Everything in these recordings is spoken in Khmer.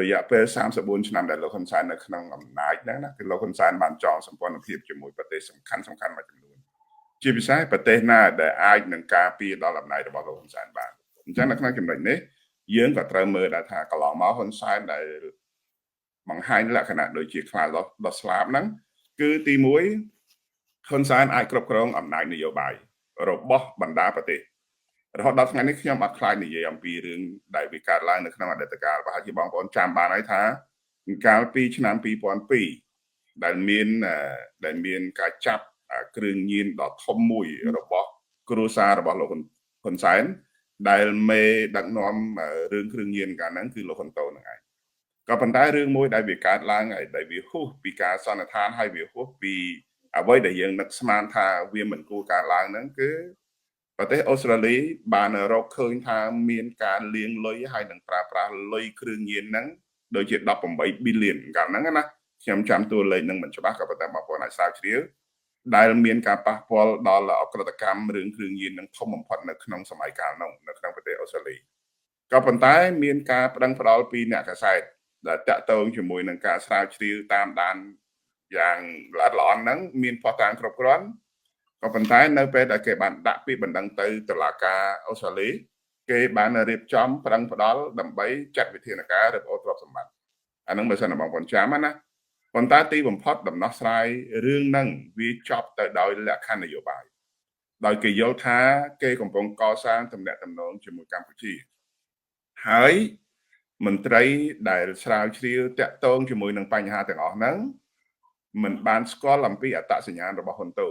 រយៈពេល34ឆ្នាំដែលលោកហ៊ុនសែននៅក្នុងអំណាចហ្នឹងណាគឺលោកហ៊ុនសែនបានចងសម្ព័ន្ធភាពជាមួយប្រទេសសំខាន់មួយចំនួនជាពិសេសប្រទេសណាដែលអាចនឹងការពារដល់អំណាចរបស់លោកហ៊ុនសែនបានអញ្ចឹងនៅក្នុងចំណុចនេះយើងក៏ត្រូវមើលដែរថាកន្លងមកហ៊ុនសែនដែលបង្ហាញលក្ខណៈដូចជាខ្លាដល់ស្លាប់ហ្នឹងគឺទី1ហ៊ុនសែនអាចគ្រប់គ្រងអំណាចនយោបាយរបស់បណ្ដាប្រទេសរហូតដល់ថ្ងៃនេះខ្ញុំអត់ខ្លាចនិយាយអំពីរឿងដែលវាកើតឡើងនៅក្នុងអតីតកាលប្រហែលជាបងប្អូនចាំបានហើយថាកាលពីឆ្នាំ2002ដែលមានការចាប់គ្រឿងញៀនដ៏ធំមួយរបស់គ្រួសាររបស់លោកហ៊ុនសែនដែលមេដឹកនាំរឿងគ្រឿងញៀនកាលហ្នឹងគឺលោកហ៊ុនតូនហ្នឹងឯងក៏ប៉ុន្តែរឿងមួយដែលវាកើតឡើងហើយដែលវាហួសពីការសន្និដ្ឋានហើយវាហួសពីអ្វីដែលយើងនឹកស្មានថាវាមិនគួរកើតឡើងហ្នឹងគឺប្រទេសអូស្ត្រាលីបានរកឃើញថាមានការលាងលុយហើយនឹងប្រើប្រាស់លុយគ្រឿងញៀនហ្នឹងដូចជា18 billion កាលហ្នឹងណាខ្ញុំចាំតួលេខហ្នឹងមិនច្បាស់ក៏ប៉ុន្តែបងប្អូនអាចស្រាវជ្រាវដែលមានការប៉ះពាល់ដល់អក្រិតកម្មរឿងគ្រឿងញៀននឹងធំបំផុតនៅក្នុងសម័យកាលនោះនៅក្នុងប្រទេសអូស្ត្រាលីក៏ប៉ុន្តែមានការប្តឹងផ្តល់ពីអ្នកកាសែតដែលតាក់ទងជាមួយនឹងការស្រាវជ្រាវតាមដានយ៉ាងល្អិតល្អន់ហ្នឹងមានផុសតាងគ្រប់គ្រាន់ក៏ប៉ុន្តែនៅពេលដែលគេបានដាក់ពាក្យបណ្ដឹងទៅតុលាការអូស្ត្រាលីគេបានរៀបចំប្តឹងផ្តល់ដើម្បីចាត់វិធានការរឹបអូសទ្រព្យសម្បត្តិអាហ្នឹងបើសិនបងប្អូនចាំណាប៉ុន្តែទីបំផុតដំណោះស្រាយរឿងហ្នឹងវាចប់ទៅដោយលក្ខខណ្ឌនយោបាយដោយគេយល់ថាគេកំពុងកសាងទំនាក់ទំនងជាមួយកម្ពុជាហើយមន្ត្រីដែលស្រាវជ្រាវតាក់ទងជាមួយនឹងបញ្ហាទាំងអស់ហ្នឹងមិនបានស្គាល់អំពីអត្តសញ្ញាណរបស់ហ៊ុនតូ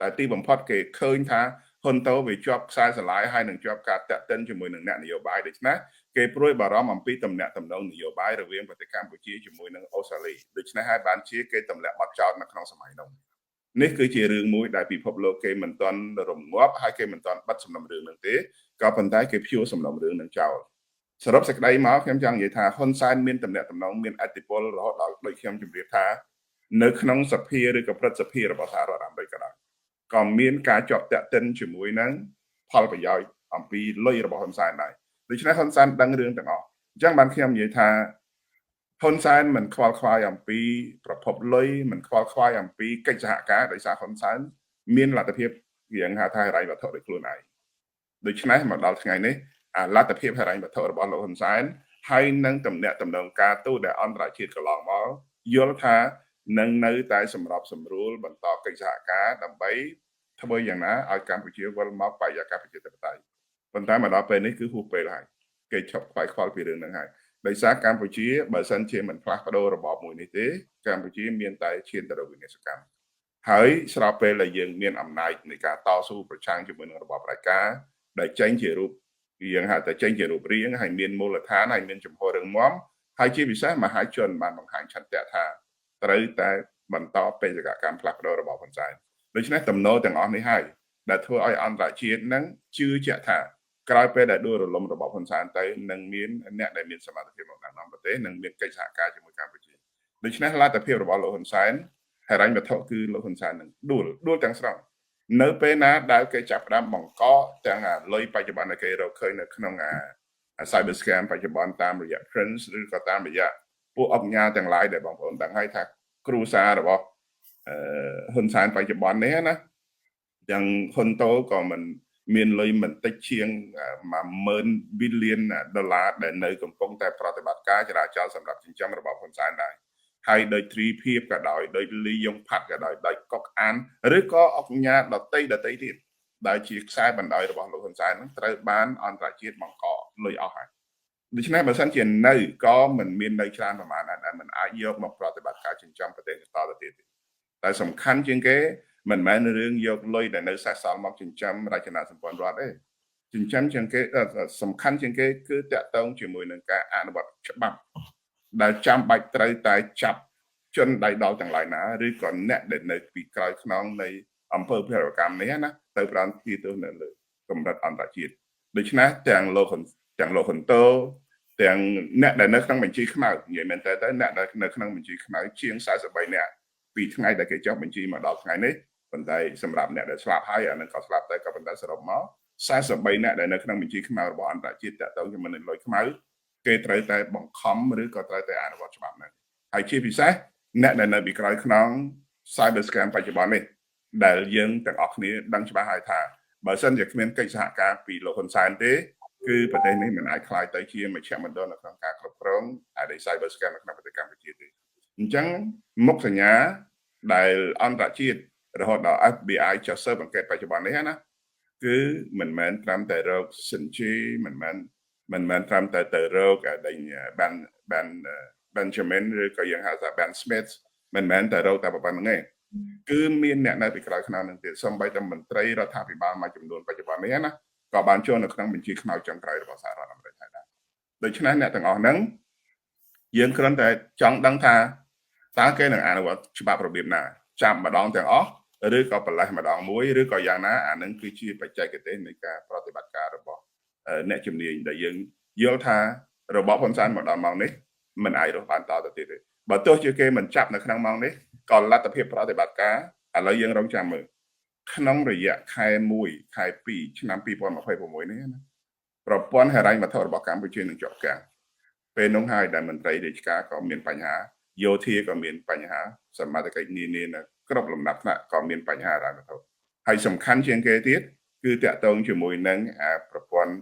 តែទីបំផុតគេឃើញថាហ៊ុនតូវាជាប់ខ្សែស្រឡាយហើយនឹងជាប់ការតាក់ទិនជាមួយនឹងអ្នកនយោបាយដូច្នេះគេព្រួយបារម្ភអំពីទំនាក់ទំនងនយោបាយរវាងប្រទេសកម្ពុជាជាមួយនឹងអូស្ត្រាលីដូច្នេះហើយបានជាគេទម្លាក់បទចោទនៅក្នុងសម័យនោះនេះគឺជារឿងមួយដែលពិភពលោកគេមិនទាន់រងាប់ហើយគេមិនទាន់បិទសំណុំរឿងនឹងទេក៏ប៉ុន្តែគេព្យួរសំណុំរឿងនឹងចោលសរុបសេចក្តីមកខ្ញុំចង់និយាយថាហ៊ុនសែនមានទំនាក់ទំនងមានអធិបុលរហូតដល់ដូចខ្ញុំជម្រាបថានៅក្នុងសភាឬក៏ព្រឹទ្ធសភារបស់សហរដ្ឋអាមេរិកក៏ដោយក៏មានការជាប់តាក់ទិនជាមួយនឹងផលប្រយោជន៍អំពីលុយរបស់ហ៊ុនសែនដែរដូច្នេះហ៊ុនសែនដឹងរឿងទាំងអស់អញ្ចឹងបានខ្ញុំនិយាយថាហ៊ុនសែនមិនខ្វល់ខ្វាយអំពីប្រភពលុយមិនខ្វល់ខ្វាយអំពីកិច្ចសហការដោយសារហ៊ុនសែនមានលទ្ធភាពរៀងហៅថាហិរញ្ញវត្ថុដោយខ្លួនឯងដូច្នេះមកដល់ថ្ងៃនេះលទ្ធភាពហិរញ្ញវត្ថុរបស់លោកហ៊ុនសែនហើយនឹងទំនាក់ទំនងការទូតដែលអន្តរជាតិកន្លងមកយល់ថានឹងនៅតែសម្របសម្រួលបន្តកិច្ចសហការដើម្បីធ្វើយ៉ាងណាឲ្យកម្ពុជាវិលមកបរិយាកាសប្រជាធិបតេយ្យប៉ុន្តែមកដល់ពេលនេះគឺហួសពេលហើយគេឈប់ខ្វាយខ្វល់ពីរឿងហ្នឹងហើយដោយសារកម្ពុជាបើសិនជាមិនផ្លាស់ប្ដូររបបមួយនេះទេកម្ពុជាមានតែឈានទៅរកវិនាសកម្មហើយស្របពេលដែលយើងមានអំណាចនៃការតស៊ូប្រឆាំងជាមួយនឹងរបបផ្ដាច់ការដែលចេញជារូបយើងហៅថាចេញជារូបរាងហើយមានមូលដ្ឋានហើយមានចំហររឹងមាំហើយជាពិសេសមហាជនបានបង្ហាញឆន្ទៈថាត្រូវតែបន្តបេសកកម្មផ្លាស់ប្ដូររបបហ៊ុនសែនដូច្នេះទំនោរទាំងអស់នេះហើយដែលធ្វើឲ្យអន្តរជាតិនឹងជឿជាក់ថាក្រោយពេលដែលដួលរលំរបបហ៊ុនសែនទៅនឹងមានអ្នកដែលមានសមត្ថភាពក្នុងការនាំប្រទេសនិងមានកិច្ចសហការជាមួយកម្ពុជាដូច្នេះលទ្ធភាពរបស់លោកហ៊ុនសែនហិរញ្ញវត្ថុគឺលោកហ៊ុនសែននឹងដួលទាំងស្រុងនៅពេលណាដែលគេចាប់ផ្ដើមបង្កទាំងលុយបច្ចុប្បន្នដែលគេរកឃើញនៅក្នុងcyber scam បច្ចុប្បន្នតាមរយៈ Prince ឬក៏តាមរយៈពួកអង្គការទាំង lain ដែលបងប្អូនដឹងហើយថាគ្រួសាររបស់ហ៊ុនសែនបច្ចុប្បន្ននេះណាទាំងហ៊ុនតូក៏មិនមានលុយមិនតិចជាង10000 billion ដុល្លារដែលនៅកំពុងតែប្រតិបត្តិការចរាចរណ៍សម្រាប់ចិញ្ចឹមរបបហ៊ុនសែនដែរហើយដោយទ្រីភិបក៏ដោយដោយលីយ៉ុងផាត់ក៏ដោយកុកអានឬក៏អង្គការដតីទៀតដែលជាខ្សែបណ្ដោយរបស់លោកហ៊ុនសែនហ្នឹងត្រូវបានអន្តរជាតិបង្កលុយអស់ហើយដូច្នេះបើសិនជានៅក៏មិនមាននៅច្រើនប្រមាណដែរដែលមិនអាចយកមកប្រតិបត្តិការចិញ្ចឹមប្រទេសតទៅទៀតតែសំខាន់ជាងគេមិនមែនរឿងយកលុយដែលនៅសេសសល់មកចិញ្ចឹមរចនាសម្ព័ន្ធរដ្ឋទេចិញ្ចឹមជាងគេសំខាន់ជាងគេគឺតាក់ទងជាមួយនឹងការអនុវត្តច្បាប់ដែលចាំបាច់ត្រូវតែចាប់ជនដៃដល់ទាំងឡាយណាឬក៏អ្នកដែលនៅពីក្រោយខ្នងនៃអង្គើភេរវកម្មនេះណាទៅប្រាំទីទៅនៅលើកម្រិតអន្តរជាតិដូច្នេះទាំងលោកហ៊ុនតូទាំងអ្នកដែលនៅក្នុងបញ្ជីខ្មៅនិយាយមែនតើអ្នកដែលនៅក្នុងបញ្ជីខ្មៅជាង43នាក់ពីថ្ងៃដែលគេចុះបញ្ជីមកដល់ថ្ងៃនេះប៉ុន្តែសម្រាប់អ្នកដែលស្លាប់ហើយអានឹងក៏ស្លាប់តែក៏ប៉ុន្តែសរុបមក43នាក់ដែលនៅក្នុងបញ្ជីខ្មៅរបស់អន្តរជាតិតាក់ទងជាមួយនឹងលុយខ្មៅ គេត្រូវតែបង្ខំឬក៏ត្រូវតែអនុវត្តច្បាប់ហ្នឹងហើយជាពិសេសអ្នកដែលនៅពីក្រោយខ្នង cyber scam បច្ចុប្បន្ននេះដែលយើងទាំងអស់គ្នាដឹងច្បាស់ហើយថាបើសិនជាគ្មានកិច្ចសហការពីលោកហ៊ុនសែនទេគឺប្រទេសនេះមិនអាចខ្លាយទៅជាមជ្ឈមណ្ឌលនៅក្នុងការគ្រប់គ្រងអាដី cyber scam នៅក្នុងប្រទេសកម្ពុជាទេអញ្ចឹងមុខសញ្ញាដែលអន្តរជាតិរហូតដល់ FBI ចុះស៊ើបអង្កេតបច្ចុប្បន្ននេះណាគឺមិនមែនត្រឹមតែរកសិនជីមិនមែនត្រឹមតែទៅរកដេញបាន Benjamin ឬក៏យើងហៅថា Ben Smith មិនមែនតែរកតែប៉ុណ្្នឹងទេគឺមានអ្នកនៅពីក្រោយខ្នងនឹងទៀតសូម្បីតែមន្ត្រីរដ្ឋាភិបាលមួយចំនួនបច្ចុប្បន្ននេះណាក៏បានចូលនៅក្នុងបញ្ជីខ្មៅចុងក្រោយរបស់សហរដ្ឋអាមេរិកហើយដែរដូច្នេះអ្នកទាំងអស់ហ្នឹងយើងគ្រាន់តែចង់ដឹងថាតើគេនឹងអនុវត្តច្បាប់របៀបណាចាប់ម្ដងទាំងអស់ឬក៏ប្រឡេះម្ដងមួយឬក៏យ៉ាងណាអានឹងគឺជាបច្ចេកទេសនៃការប្រតិបត្តិការរបស់អ្នកជំនាញដែលយើងយល់ថារបបហ៊ុនសែនមកដល់ម៉ោងនេះមិនអាចរស់បានតទៅទៀតទេបើទោះជាគេមិនចាប់នៅក្នុងម៉ោងនេះក៏លទ្ធភាពប្រតិបត្តិការឥឡូវយើងរងចាំមើលក្នុងរយៈខែ1ខែ2ឆ្នាំ2026នេះណាប្រព័ន្ធហិរញ្ញវត្ថុរបស់កម្ពុជានឹងជាប់គាំងពេលនោះហើយដែលមន្ត្រីរាជការក៏មានបញ្ហាយោធាក៏មានបញ្ហាសមត្ថកិច្ចនានានៅគ្រប់លំដាប់ថ្នាក់ក៏មានបញ្ហាហិរញ្ញវត្ថុហើយសំខាន់ជាងគេទៀតគឺតាក់ទងជាមួយនឹងប្រព័ន្ធ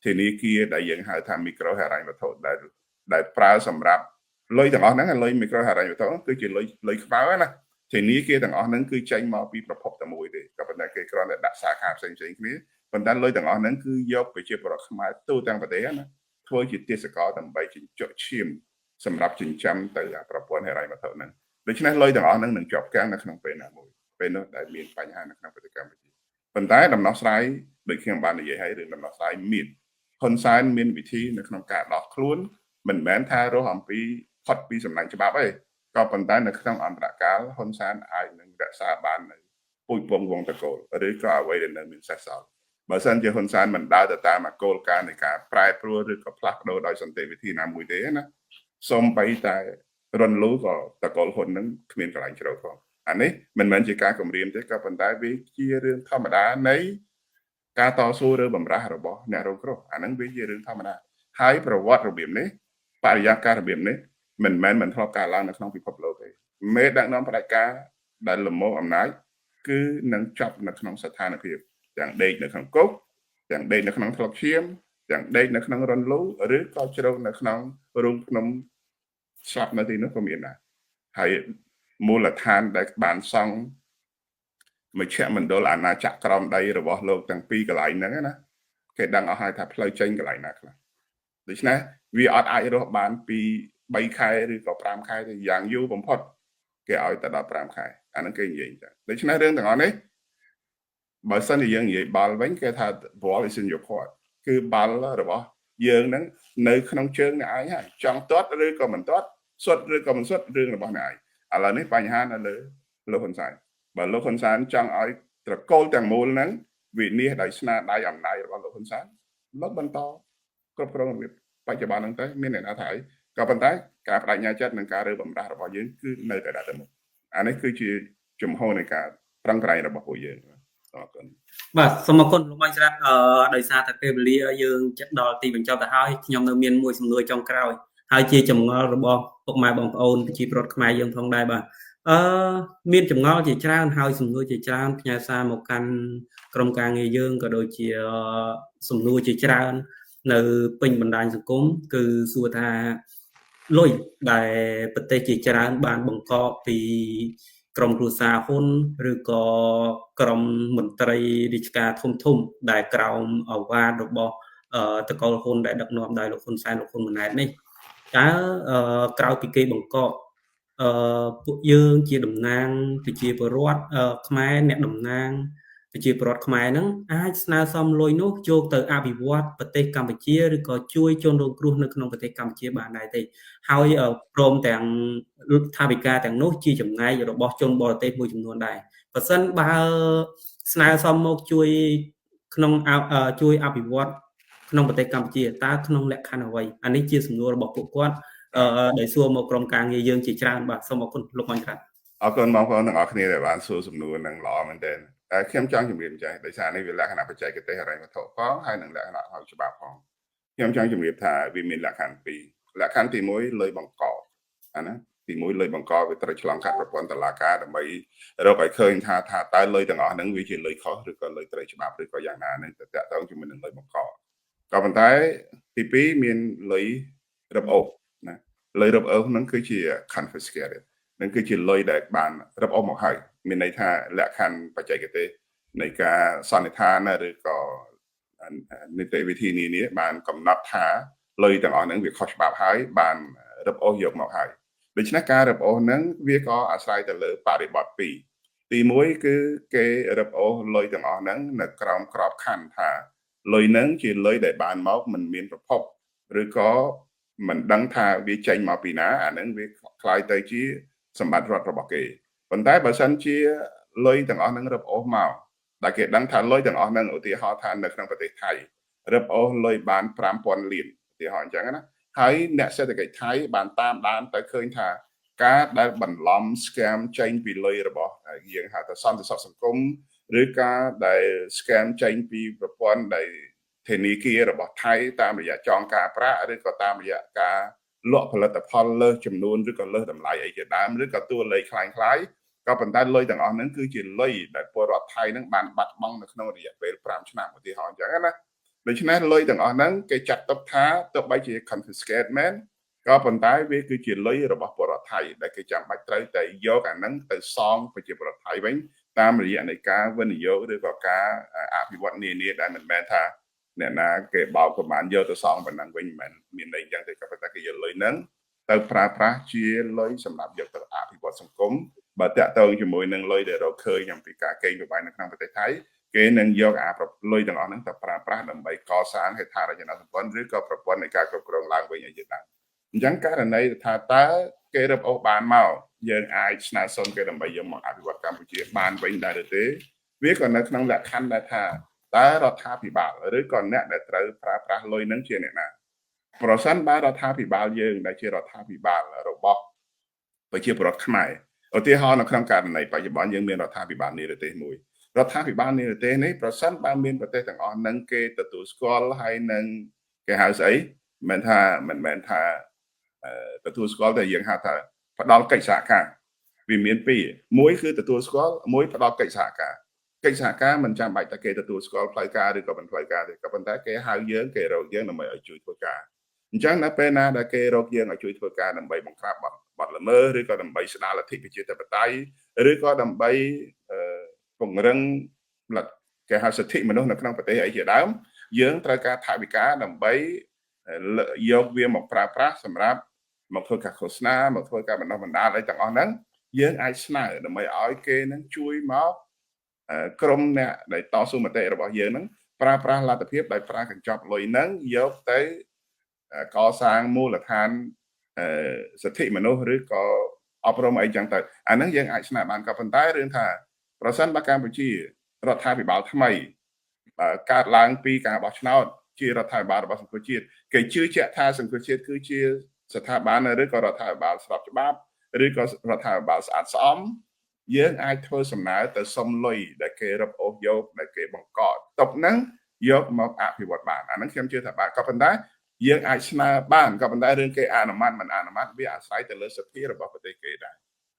ធនាគារដែលយើងហៅថាមីក្រូហិរញ្ញវត្ថុដែលប្រើសម្រាប់លុយទាំងអស់ហ្នឹងលុយមីក្រូហិរញ្ញវត្ថុគឺជាលុយខ្មៅណាធនាគារទាំងអស់ហ្នឹងគឺចេញមកពីប្រភពតែមួយទេក៏ប៉ុន្តែគេគ្រាន់តែដាក់សាខាផ្សេងៗគ្នាប៉ុន្តែលុយទាំងអស់ហ្នឹងគឺយកប្រជាពលរដ្ឋខ្មែរទូទាំងប្រទេសណាធ្វើជាទេសកលដើម្បីចិញ្ចក់ឈាមសម្រាប់ចិញ្ចឹមទៅប្រព័ន្ធហិរញ្ញវត្ថុហ្នឹងដូច្នេះលុយទាំងអស់ហ្នឹងនឹងជាប់គាំងនៅក្នុងពេលណាមួយពេលនោះដែលមានបញ្ហានៅក្នុងប្រទេសកម្ពុជាប៉ុន្តែដំណោះស្រាយដូចខ្ញុំបាននិយាយឲ្យរឿងដំណោះស្រាយមានហ៊ុនសែនមានវិធីនៅក្នុងការដោះខ្លួនមិនមែនថារស់អំពីផុតពីសំណាញ់ច្បាប់ទេក៏ប៉ុន្តែនៅក្នុងអន្តរកាលហ៊ុនសែនអាចនឹងរក្សាបាននៅពូជពងវងតកូលឬក៏អ្វីដែលនៅមានសេសសល់បើសិនជាហ៊ុនសែនមិនដើរទៅតាមគោលការណ៍នៃការប្រែប្រួលឬក៏ផ្លាស់ប្ដូរដោយសន្តិវិធីណាមួយទេណាសូម្បីតែរនលូក៏តកូលហ៊ុននឹងគ្មានកន្លែងជ្រៅផងអានេះមិនមែនជាការគំរាមទេក៏ប៉ុន្តែវាជារឿងធម្មតានៃការតស៊ូឬបំរាស់របស់អ្នករងគ្រោះអាហ្នឹងវាជារឿងធម្មតាហើយប្រវត្តិរបៀបនេះបរិយាកាសរបៀបនេះមិនមែនមិនធ្លាប់កើតឡើងនៅក្នុងពិភពលោកទេមេដឹកនាំផ្ដាច់ការដែលលំមអំណាចគឺនឹងចាប់នៅក្នុងស្ថានភាពទាំងដេកនៅក្នុងគុកទាំងដេកនៅក្នុងថ្លុកឈាមទាំងដេកនៅក្នុងរនលូឬក៏ជ្រៅនៅក្នុងរូងភ្នំស្លាប់នៅទីនោះក៏មានដែរហើយមូលដ្ឋានដែលបានសង់មជ្ឈមណ្ឌលអាណាចក្រក្រមដីរបស់លោកទាំងពីរកន្លែងហ្នឹងណាគេដឹងអស់ហើយថាផ្លូវចេញកន្លែងណាខ្លះដូច្នេះវាអត់អាចរស់បានពី3ខែឬក៏5ខែទេយ៉ាងយូរបំផុតគេឲ្យទៅដល់5ខែអាហ្នឹងគេនិយាយចឹងដូច្នេះរឿងទាំងអស់នេះបើសិនជាយើងនិយាយបាល់វិញគេថា ball is in your court គឺបាល់របស់យើងហ្នឹងនៅក្នុងជើងអ្នកឯងហើយចង់ទាត់ឬក៏មិនទាត់សុទ្ធឬក៏មិនសុទ្ធរឿងរបស់អ្នកឯងឥឡូវនេះបញ្ហានៅលើលោកហ៊ុនសែនបើលោកហ៊ុនសែនចង់ឲ្យត្រកូលទាំងមូលហ្នឹងវិនិច្ឆ័យដោយស្នាដៃអំណាចរបស់លោកហ៊ុនសែនលោកបន្តគ្រប់គ្រងរបៀបបច្ចុប្បន្នហ្នឹងទៅមានអ្នកណាថាអីក៏ប៉ុន្តែការបដិញ្ញាចិត្តនិងការរើបំរាស់របស់យើងគឺនៅតែដាក់ទៅមុខអានេះគឺជាជំហរនៃការប្រឹងប្រែងរបស់ពួកយើងអរគុណបាទសូមអរគុណលោកបាញ់ស្រាត់ដោយសារតែពេលវេលាយើងចិត្តដល់ទីបញ្ចប់ទៅហើយខ្ញុំនៅមានមួយសំណួរចុងក្រោយហើយជាចម្ងល់របស់ពុកម៉ែបងប្អូនប្រជាពលរដ្ឋខ្មែរយើងផងដែរបាទមានចម្ងល់ជាច្រើនហើយសំណួរជាច្រើនផ្ញើសារមកកាន់ក្រុមការងារយើងក៏ដូចជាសំណួរជាច្រើននៅពេញបណ្ដាញសង្គមគឺសួរថាលុយដែលប្រទេសជាច្រើនបានបង្កប់ពីក្រុមគ្រួសារហ៊ុនឬក៏ក្រុមមន្ត្រីរាជការធំដែលក្រោមអាវ៉ាតរបស់តកូលហ៊ុនដែលដឹកនាំដោយលោកហ៊ុនសែនលោកហ៊ុនម៉ាណែតនេះតើក្រៅពីគេបង្កប់ពួកយើងជាតំណាងប្រជាពលរដ្ឋខ្មែរអ្នកតំណាងប្រជាពលរដ្ឋខ្មែរហ្នឹងអាចស្នើសុំលុយនោះយកទៅអភិវឌ្ឍប្រទេសកម្ពុជាឬក៏ជួយជនរងគ្រោះនៅក្នុងប្រទេសកម្ពុជាបានដែរទេហើយព្រមទាំងថាវិការទាំងនោះជាចំណែករបស់ជនបរទេសមួយចំនួនដែរបើសិនបើស្នើសុំមកជួយក្នុងជួយអភិវឌ្ឍក្នុងប្រទេសកម្ពុជាតើក្នុងលក្ខខណ្ឌអ្វីអានេះជាសំណួររបស់ពួកគាត់ដែលសួរមកក្រុមការងារយើងជាច្រើនបាទសូមអរគុណលោកបាញ់ក្រាត់អរគុណបងប្អូនទាំងអស់គ្នាដែលបានសួរសំណួរនឹងល្អមែនទែនខ្ញុំចង់ជម្រាបចេះដោយសារនេះវាលក្ខណៈបច្ចេកទេសហិរញ្ញវត្ថុផងហើយនឹងលក្ខណៈហៅច្បាប់ផង ខ្ញុំចង់ជម្រាបថាវាមានលក្ខខណ្ឌពីរលក្ខខណ្ឌទី1លុយបង្កអាណាទី1លុយបង្កវាត្រូវឆ្លងកាត់ប្រព័ន្ធតុលាការដើម្បីរកឲ្យឃើញថាតើលុយទាំងអស់ហ្នឹងវាជាលុយខុសឬក៏លុយត្រូវច្បាប់ឬក៏យ៉ាងណាហ្នឹងទៅតាក់ទងជាមួយនឹងលុយបង្កក៏ប៉ុន្តែទី2មានលុយរឹបអូសណាលុយរឹបអូសហ្នឹងគឺជា confiscated នឹងគឺជាលុយដែលបានរឹបអូសមកហើយមានន័យថាលក្ខខណ្ឌបច្ចេកទេសនៃការសន្និដ្ឋានឬក៏នីតិវិធីនានាបានកំណត់ថាលុយទាំងអស់ហ្នឹងវាខុសច្បាប់ហើយបានរឹបអូសយកមកហើយដូច្នេះការរឹបអូសហ្នឹងវាក៏អាស្រ័យទៅលើបរិបទពីរទី1គឺគេរឹបអូសលុយទាំងអស់ហ្នឹងនៅក្រោមក្របខ័ណ្ឌថាលុយហ្នឹងជាលុយដែលបានមកមិនមានប្រភពឬក៏មិនដឹងថាវាចេញមកពីណាអាហ្នឹងវាคล้ายទៅជាសម្បត្តិរដ្ឋរបស់គេប៉ុន្តែបើសិនជាលុយទាំងអស់ហ្នឹងរឹបអូសមកដែលគេដឹងថាលុយទាំងអស់ហ្នឹងឧទាហរណ៍ថានៅក្នុងប្រទេសថៃរឹបអូសលុយបាន 5,000 លានឧទាហរណ៍អញ្ចឹងណាហើយអ្នកសេដ្ឋកិច្ចថៃបានតាមដានទៅឃើញថាការដែលបន្លំ scam ចេញពីលុយរបស់យើងហៅថាសន្តិសុខសង្គមឬការដែល scam ចេញពីប្រព័ន្ធដែលធនាគាររបស់ថៃតាមរយៈចងការប្រាក់ឬក៏តាមរយៈការលក់ផលិតផលលើសចំនួនឬក៏លើសតម្លៃអីជាដើមឬក៏តួលេខคล้ายៗក៏ប៉ុន្តែលុយទាំងអស់ហ្នឹងគឺជាលុយដែលពលរដ្ឋថៃហ្នឹងបានបាត់បង់នៅក្នុងរយៈពេល5ឆ្នាំឧទាហរណ៍អញ្ចឹងណាដូច្នេះលុយទាំងអស់ហ្នឹងគេចាត់ទុកថាទោះបីជា confiscate មែនក៏ប៉ុន្តែវាគឺជាលុយរបស់ពលរដ្ឋថៃដែលគេចាំបាច់ត្រូវតែយកអាហ្នឹងទៅសងប្រជាពលរដ្ឋថៃវិញតាមរយៈនៃការវិនិយោគឬក៏ការអភិវឌ្ឍនានាដែលមិនមែនថាអ្នកណាគេបោកប្រមាណយកទៅសងប៉ុណ្ណឹងវិញមិនមានន័យអញ្ចឹងទេក៏ប៉ុន្តែគេយកលុយហ្នឹងទៅប្រើប្រាស់ជាលុយសម្រាប់យកទៅអភិវឌ្ឍសង្គមបើតាក់ទងជាមួយនឹងលុយដែលរកឃើញអំពីការកេងប្រវ័ញ្ចនៅក្នុងប្រទេសថៃគេនឹងយកលុយទាំងអស់ហ្នឹងទៅប្រើប្រាស់ដើម្បីកសាងហេដ្ឋារចនាសម្ព័ន្ធឬក៏ប្រព័ន្ធនៃការគ្រប់គ្រងឡើងវិញឲ្យយើងដែរអញ្ចឹងករណីថាតើគេរឹបអូសបានមកយើងអាចស្នើសុំគេដើម្បីយកមកអភិវឌ្ឍកម្ពុជាបានវិញដែរឬទេវាក៏នៅក្នុងលក្ខខណ្ឌដែលថាតើរដ្ឋាភិបាលឬក៏អ្នកដែលត្រូវប្រើប្រាស់លុយហ្នឹងជាអ្នកណាប្រសិនបើរដ្ឋាភិបាលយើងដែលជារដ្ឋាភិបាលរបស់ប្រជាពលរដ្ឋខ្មែរឧទាហរណ៍នៅក្នុងករណីបច្ចុប្បន្នយើងមានរដ្ឋាភិបាលនិរទេសមួយរដ្ឋាភិបាលនិរទេសនេះប្រសិនបើមានប្រទេសទាំងអស់នឹងគេទទួលស្គាល់ហើយនឹងគេហៅស្អីមិនមែនថាទទួលស្គាល់តែយើងហៅថាផ្ដល់កិច្ចសហការវាមានពីរមួយគឺទទួលស្គាល់មួយផ្ដល់កិច្ចសហការកិច្ចសហការមិនចាំបាច់តែគេទទួលស្គាល់ផ្លូវការឬក៏មិនផ្លូវការទេក៏ប៉ុន្តែគេហៅយើងគេរកយើងដើម្បីឲ្យជួយធ្វើការអញ្ចឹងនៅពេលណាដែលគេរកយើងឲ្យជួយធ្វើការដើម្បីបង្ក្រាបបទល្មើសឬក៏ដើម្បីស្ដារលទ្ធិប្រជាធិបតេយ្យឬក៏ដើម្បីពង្រឹងគេហៅសិទ្ធិមនុស្សនៅក្នុងប្រទេសអីជាដើមយើងត្រូវការថវិកាដើម្បីយកវាមកប្រើប្រាស់សម្រាប់មកធ្វើការឃោសនាមកធ្វើការបណ្ដុះបណ្ដាលអីទាំងអស់ហ្នឹងយើងអាចស្នើដើម្បីឲ្យគេនឹងជួយមកក្រុមអ្នកដែលតស៊ូមតិរបស់យើងហ្នឹងប្រើប្រាស់លទ្ធភាពដោយប្រើកញ្ចប់លុយហ្នឹងយកទៅកសាងមូលដ្ឋានសិទ្ធិមនុស្សឬក៏អប់រំអីចឹងទៅអាហ្នឹងយើងអាចស្នើបានក៏ប៉ុន្តែរឿងថាប្រសិនបើកម្ពុជារដ្ឋាភិបាលថ្មីកើតឡើងពីការបោះឆ្នោតជារដ្ឋាភិបាលរបស់សង្គ្រោះជាតិគេជឿជាក់ថាសង្គ្រោះជាតិគឺជាស្ថាប័នឬក៏រដ្ឋាភិបាលស្របច្បាប់ឬក៏រដ្ឋាភិបាលស្អាតស្អំយើងអាចធ្វើសំណើទៅសុំលុយដែលគេរឹបអូសយកដែលគេបង្កក់ទុកហ្នឹងយកមកអភិវឌ្ឍបានអាហ្នឹងខ្ញុំជឿថាបានក៏ប៉ុន្តែយើងអាចស្នើបានក៏ប៉ុន្តែរឿងគេអនុម័តមិនអនុម័តវាអាស្រ័យទៅលើសភារបស់ប្រទេសគេដែរ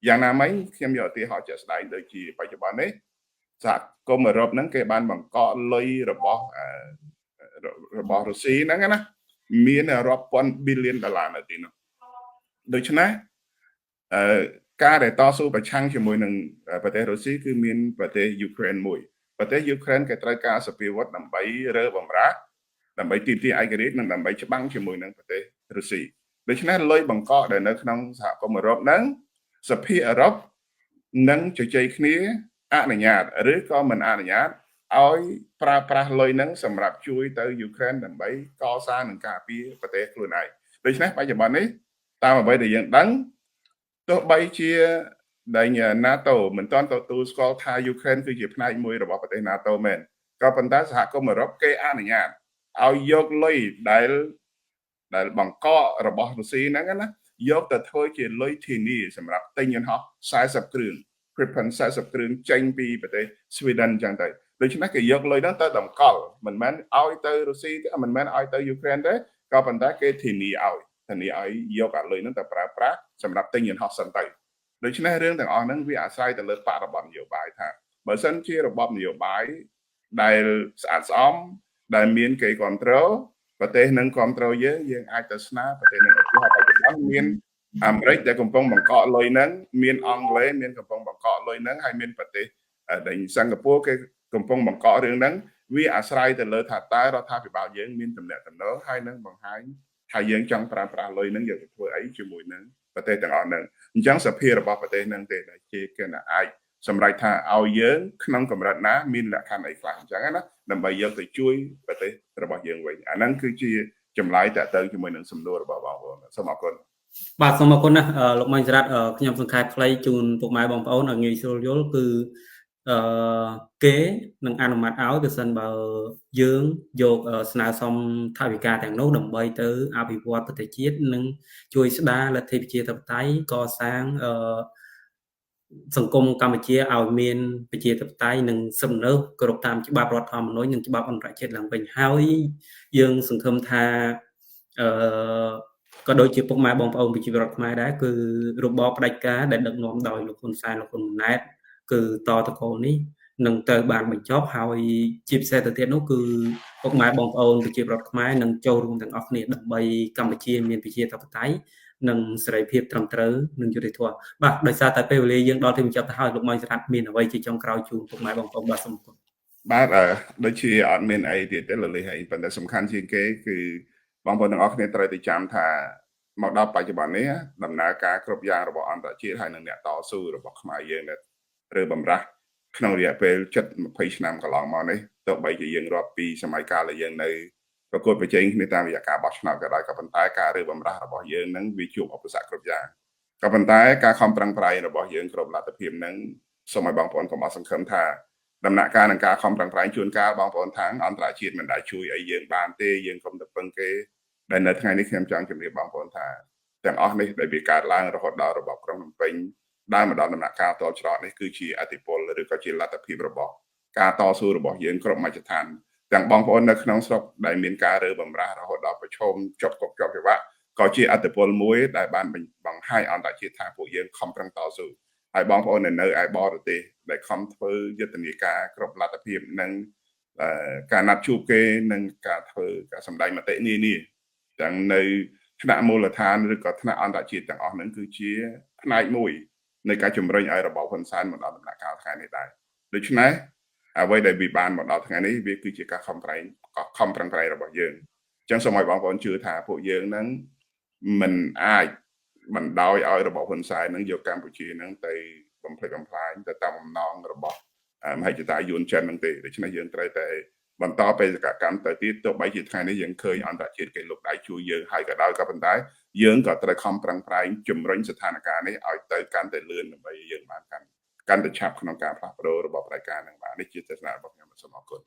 យ៉ាងណាមិញខ្ញុំយកឧទាហរណ៍ជាក់ស្ដែងដូចជាបច្ចុប្បន្ននេះសហគមន៍អឺរ៉ុបហ្នឹងគេបានបង្កក់លុយរបស់រុស្ស៊ីហ្នឹងណាមានរាប់ពាន់ billion ដុល្លារនៅទីនោះដូច្នេះការដែលតស៊ូប្រឆាំងជាមួយនឹងប្រទេសរុស្ស៊ីគឺមានប្រទេសយូក្រែនមួយប្រទេសយូក្រែនគេត្រូវការសភាវុធដើម្បីរើបំរាស់ដើម្បីទាមទារឯករាជ្យនិងដើម្បីច្បាំងជាមួយនឹងប្រទេសរុស្ស៊ីដូច្នេះលុយបង្កក់ដែលនៅក្នុងសហគមន៍អឺរ៉ុបហ្នឹងសភាអឺរ៉ុបនឹងជជែកគ្នាអនុញ្ញាតឬក៏មិនអនុញ្ញាតឲ្យប្រើប្រាស់លុយហ្នឹងសម្រាប់ជួយទៅយូក្រែនដើម្បីកសាងនិងការពារប្រទេសខ្លួនឯងដូច្នេះបច្ចុប្បន្ននេះតាមអ្វីដែលយើងដឹងទោះបីជាដែល NATO មិនទាន់ទទួលស្គាល់ថាយូក្រែនគឺជាផ្នែកមួយរបស់ប្រទេស NATO មែនក៏ប៉ុន្តែសហគមន៍អឺរ៉ុបគេអនុញ្ញាតឲ្យយកលុយដែលបង្កក់របស់រុស្ស៊ីហ្នឹងណាយកទៅធ្វើជាលុយធានាសម្រាប់ទិញយន្តហោះ40គ្រឿង Gripen 40គ្រឿងចេញពីប្រទេស Sweden ចឹងទៅ ដូច្នេះគេយកលុយហ្នឹងទៅតម្កល់មិនមែនឲ្យទៅរុស្ស៊ីទេមិនមែនឲ្យទៅយូក្រែនទេក៏ប៉ុន្តែគេធានាឲ្យយកអាលុយហ្នឹងទៅប្រើប្រាស់សម្រាប់ទិញយន្តហោះសិនទៅដូច្នេះរឿងទាំងអស់ហ្នឹងវាអាស្រ័យទៅលើបរិបទនយោបាយថាបើសិនជារបបនយោបាយដែលស្អាតស្អំដែលមានគេគ្រប់គ្រងប្រទេសនឹងគ្រប់គ្រងយើងអាចទៅស្នើប្រទេសនឹងឧទាហរណ៍បច្ចុប្បន្នមានអាមេរិកដែលកំពុងបង្កក់លុយហ្នឹងមានអង់គ្លេសមានកំពុងបង្កក់លុយហ្នឹងហើយមានប្រទេសដែលសិង្ហបុរីគេកំពុងបង្កក់រឿងហ្នឹងវាអាស្រ័យទៅលើថាតើរដ្ឋាភិបាលយើងមានទំនាក់ទំនងហើយនឹងបង្ហាញថាយើងចង់ប្រើប្រាស់លុយហ្នឹងយកទៅធ្វើអីជាមួយនឹងប្រទេសទាំងអស់ហ្នឹងអញ្ចឹងសភារបស់ប្រទេសហ្នឹងទេដែលជាគេអាចសម្រេចថាឲ្យយើងក្នុងកម្រិតណាមានលក្ខខណ្ឌអីខ្លះអញ្ចឹងណាដើម្បីយកទៅជួយប្រទេសរបស់យើងវិញអាហ្នឹងគឺជាចម្លើយតទៅជាមួយនឹងសំណួររបស់បងប្អូនសូមអរគុណបាទសូមអរគុណណាស់លោកម៉ាញ់ចរ៉ាត់ខ្ញុំសង្ខេបខ្លីជូនពុកម៉ែបងប្អូនឲ្យងាយស្រួលយល់គឺគេនឹងអនុម័តឲ្យបើសិនបើយើងយកស្នើសុំថវិកាទាំងនោះដើម្បីទៅអភិវឌ្ឍប្រទេសជាតិនិងជួយស្ដារលទ្ធិប្រជាធិបតេយ្យកសាងសង្គមកម្ពុជាឲ្យមានប្រជាធិបតេយ្យនិងសិទ្ធិមនុស្សគោរពតាមច្បាប់រដ្ឋធម្មនុញ្ញនិងច្បាប់អន្តរជាតិឡើងវិញហើយយើងសង្ឃឹមថាក៏ដូចជាពុកម៉ែបងប្អូនប្រជាពលរដ្ឋខ្មែរដែរគឺរបបផ្ដាច់ការដែលដឹកនាំដោយលោកហ៊ុនសែនលោកហ៊ុនម៉ាណែតគឺតតកូលនេះនឹងត្រូវបានបញ្ចប់ហើយជាពិសេសទៅទៀតនោះគឺពុកម៉ែបងប្អូនប្រជាពលរដ្ឋខ្មែរនឹងចូលរួមទាំងអស់គ្នាដើម្បីកម្ពុជាមានប្រជាធិបតេយ្យនិងសេរីភាពត្រឹមត្រូវនិងយុត្តិធម៌បាទដោយសារតែពេលវេលាយើងដល់ទីបញ្ចប់ទៅហើយលោកម៉ាញ់ចរ៉ាត់មានអ្វីជាចុងក្រោយជូនពុកម៉ែបងប្អូនបាទសូមអរគុណបាទដូចជាអត់មានអីទៀតទេលលីហើយប៉ុន្តែសំខាន់ជាងគេគឺបងប្អូនទាំងអស់គ្នាត្រូវតែចាំថាមកដល់បច្ចុប្បន្ននេះដំណើរការគ្រប់យ៉ាងរបស់អន្តរជាតិហើយនឹងអ្នកតស៊ូរបស់ខ្មែរយើងដែលត្រូវបំរាស់ក្នុងរយៈពេល7-20ឆ្នាំកន្លងមកនេះទោះបីជាយើងរាប់ពីសម័យកាលដែលយើងនៅប្រកួតប្រជែងគ្នាតាមរយៈការបោះឆ្នោតក៏ដោយក៏ប៉ុន្តែការរើបំរាស់របស់យើងនឹងវាជួបឧបសគ្គគ្រប់យ៉ាងក៏ប៉ុន្តែការខំប្រឹងប្រែងរបស់យើងគ្រប់លទ្ធភាពនឹងសូមឲ្យបងប្អូនកុំអស់សង្ឃឹមថាដំណាក់កាលនឹងការខំប្រឹងប្រែងជួនកាលបងប្អូនខាងអន្តរជាតិមិនដែលជួយឲ្យយើងបានទេយើងកុំទៅពឹងគេដែលនៅថ្ងៃនេះខ្ញុំចង់ជម្រាបបងប្អូនថាទាំងអស់នេះដែលវាកើតឡើងរហូតដល់របបក្រុងភ្នំពេញដើរមកដល់ដំណាក់កាលតច្រកនេះគឺជាអតិពលឬក៏ជាលទ្ធភាពរបស់ការតស៊ូរបស់យើងគ្រប់មជ្ឈដ្ឋានទាំងបងប្អូននៅក្នុងស្រុកដែលមានការរើបំរាស់រហូតដល់ប្រឈមជាប់គុកជាប់ច្បាប់ក៏ជាអតិពលមួយដែលបានបង្ហាញអន្តរជាតិថាពួកយើងខំប្រឹងតស៊ូហើយបងប្អូននៅឯបរទេសដែលខំធ្វើយុទ្ធនាការគ្រប់លទ្ធភាពនិងការណាត់ជួបគេនិងការធ្វើការសម្ដែងមតិនានាទាំងនៅថ្នាក់មូលដ្ឋានឬក៏ថ្នាក់អន្តរជាតិទាំងអស់ហ្នឹងគឺជាផ្នែកមួយនៃការជំរុញឲ្យរបបហ៊ុនសែនមកដល់ដំណាក់កាលថ្ងៃនេះដែរដូច្នេះអ្វីដែលវាបានមកដល់ថ្ងៃនេះវាគឺជាការខំប្រឹងប្រែងរបស់យើងអញ្ចឹងសូមឲ្យបងប្អូនជឿថាពួកយើងហ្នឹងមិនអាចបណ្ដោយឲ្យរបបហ៊ុនសែនហ្នឹងយកកម្ពុជាហ្នឹងទៅបំផ្លិចបំផ្លាញទៅតាមបំណងរបស់មហិច្ឆតាយួនចិនហ្នឹងទេដូច្នេះយើងត្រូវតែបន្តបេសកកម្មទៅទៀតទោះបីជាថ្ងៃនេះយើងឃើញអន្តរជាតិគេលុបដៃជួយយើងហើយក៏ដោយក៏ប៉ុន្តែយើងក៏ត្រូវខំប្រឹងប្រែងជំរុញស្ថានភាពនេះឲ្យទៅកាន់តែលឿនដើម្បីយើងបានកាន់តែឆាប់ក្នុងការផ្លាស់ប្ដូររបបផ្ដាច់ការនឹងបាននេះជាទស្សនៈរបស់ខ្ញុំសូមអរគុណ